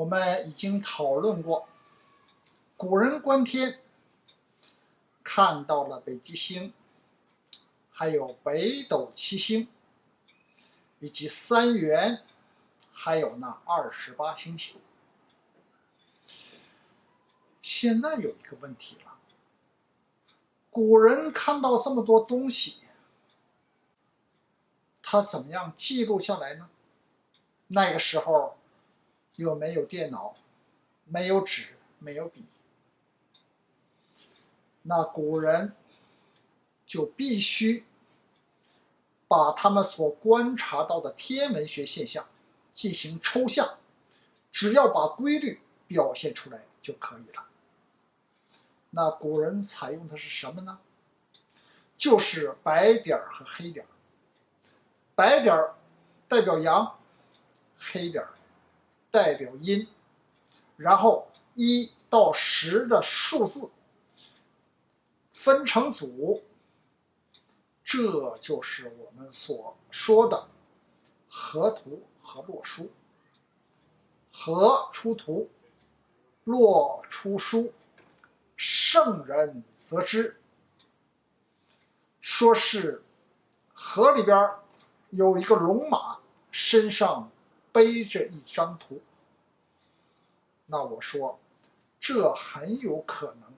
我们已经讨论过，古人观天看到了北极星，还有北斗七星，以及三元，还有那28星宿。现在有一个问题了，古人看到这么多东西，他怎么样记录下来呢？那个时候又没有电脑，没有纸，没有笔，那古人就必须把他们所观察到的天文学现象进行抽象，只要把规律表现出来就可以了。那古人采用的是什么呢？就是白点和黑点。白点代表阳，黑点代表阴，然后1到10的数字分成组，这就是我们所说的河图和洛书。河出图，洛出书，圣人则知。说是河里边有一个龙马，身上背着一张图。那我说，这很有可能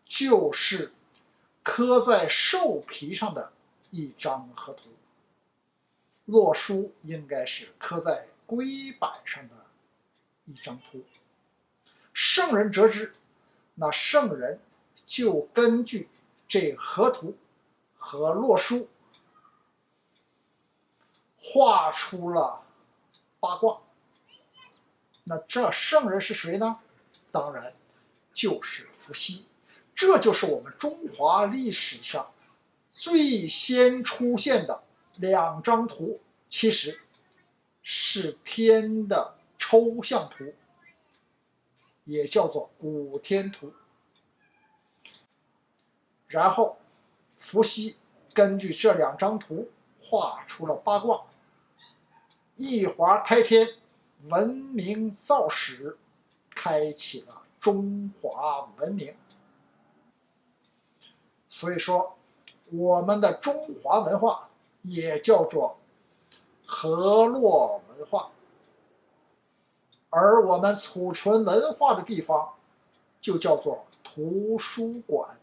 就是刻在兽皮上的一张河图。洛书应该是刻在龟板上的一张图。圣人则知，那圣人就根据这河图和洛书画出了八卦。那这圣人是谁呢？当然就是伏羲。这就是我们中华历史上最先出现的2张图，其实是天的抽象图，也叫做古天图。然后伏羲根据这2张图画出了八卦，一华开天，文明造始，开启了中华文明。所以说，我们的中华文化也叫做河洛文化，而我们储存文化的地方就叫做图书馆，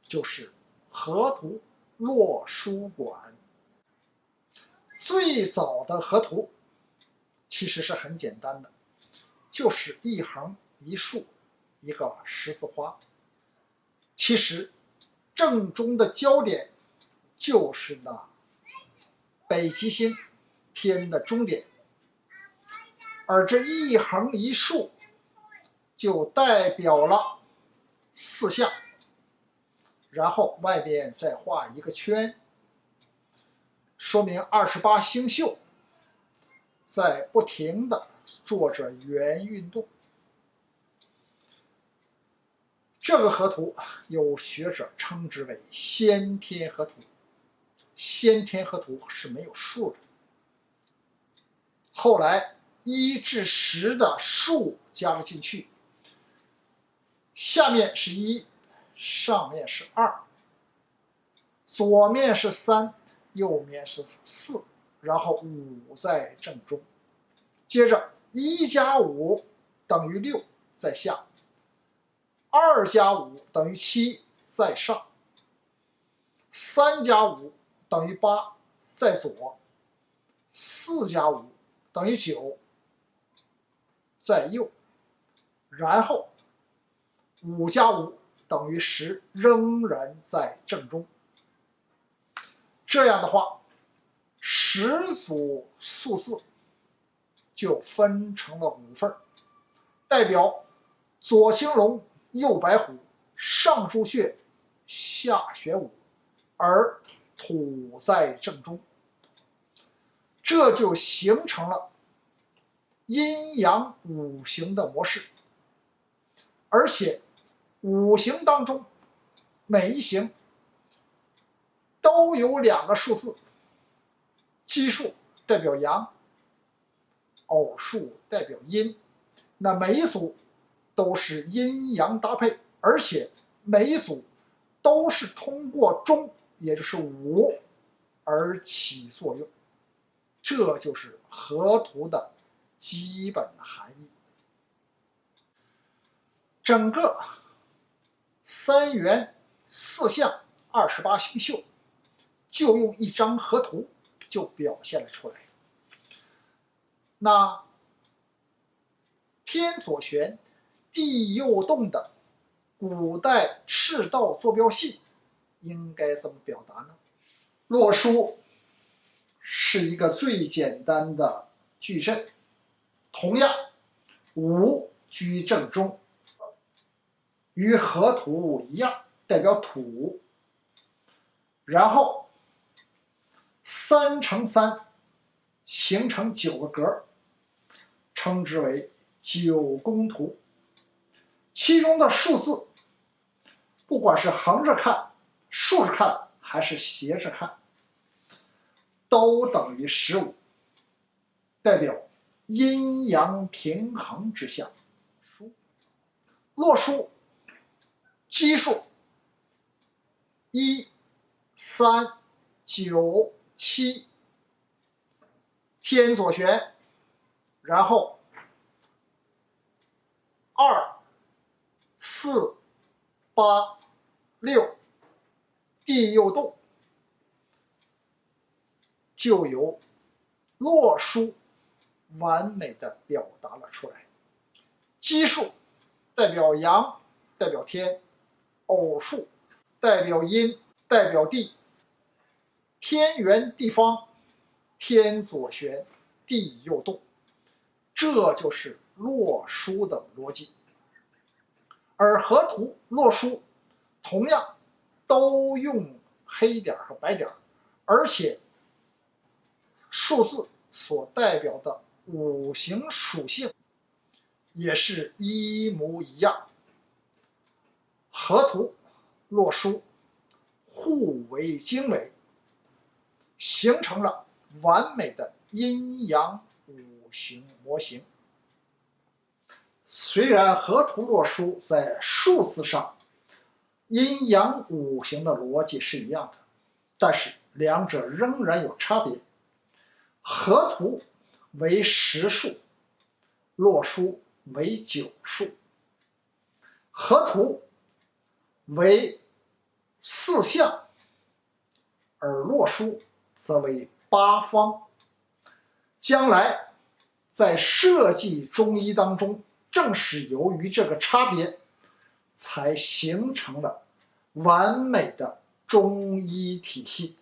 就是河图洛书馆。最早的河图其实是很简单的，就是一横一竖一个十字花。其实正中的焦点就是那北极星，天的终点，而这一横一竖就代表了4象，然后外边再画一个圈，说明28星宿在不停地做着圆运动。这个河图有学者称之为先天河图。先天河图是没有数的，后来1至10的数加了进去，下面是1，上面是2，左面是3，右面是4，然后5在正中。接着1加5等于6，在下；2加5等于7，在上；3加5等于8，在左；4加5等于9，在右。然后5加5等于10，仍然在正中。这样的话，10组数字就分成了5份，代表左青龙，右白虎，上朱雀，下玄武，而土在正中。这就形成了阴阳5行的模式。而且5行当中每一行都有2个数字，奇数代表阳，偶数代表阴，那每一组都是阴阳搭配，而且每一组都是通过中，也就是5而起作用。这就是合图的基本含义。整个3元4象28星宿就用一张合图就表现了出来。那天左旋，地右动的古代赤道坐标系应该怎么表达呢？洛书是一个最简单的矩阵，同样5居正中，与河图一样，代表土。然后3乘3形成9个格，称之为9宫图。其中的数字，不管是横着看、竖着看还是斜着看，都等于15，代表阴阳平衡之象。洛书基数1、3、9、7，天左旋，然后2、4、8、6，地右动，就由洛书完美的表达了出来。奇数代表阳，代表天；偶数代表阴，代表地。天圆地方，天左旋，地右动，这就是洛书的逻辑。而河图、洛书同样都用黑点和白点，而且数字所代表的5行属性也是一模一样。河图、洛书互为经纬，形成了完美的阴阳5行模型。虽然河图洛书在数字上阴阳5行的逻辑是一样的，但是两者仍然有差别。河图为10数，洛书为9数。河图为4象，而洛书则为8方。将来在设计中医当中，正是由于这个差别，才形成了完美的中医体系。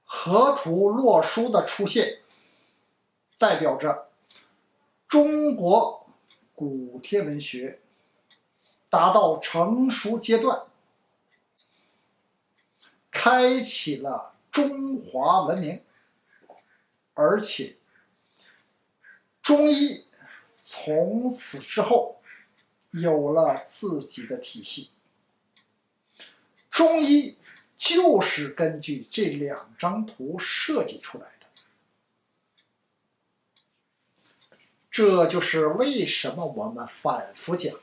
河图洛书的出现，代表着中国古天文学达到成熟阶段，开启了中华文明，而且中医从此之后有了自己的体系。中医就是根据这2张图设计出来的。这就是为什么我们反复讲，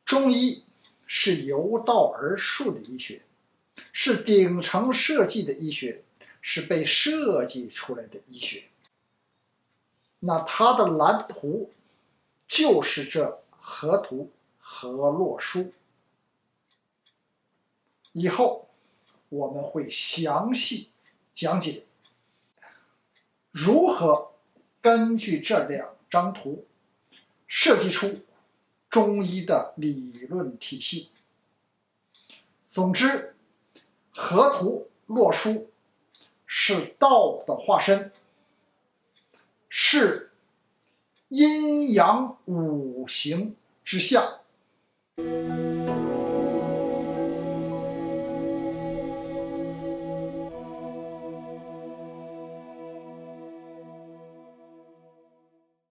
中医是由道而术的医学，是顶层设计的医学，是被设计出来的医学。那它的蓝图就是这河图和洛书。以后我们会详细讲解如何根据这2张图设计出中医的理论体系。总之，河图洛书是道的化身，是阴阳5行之象。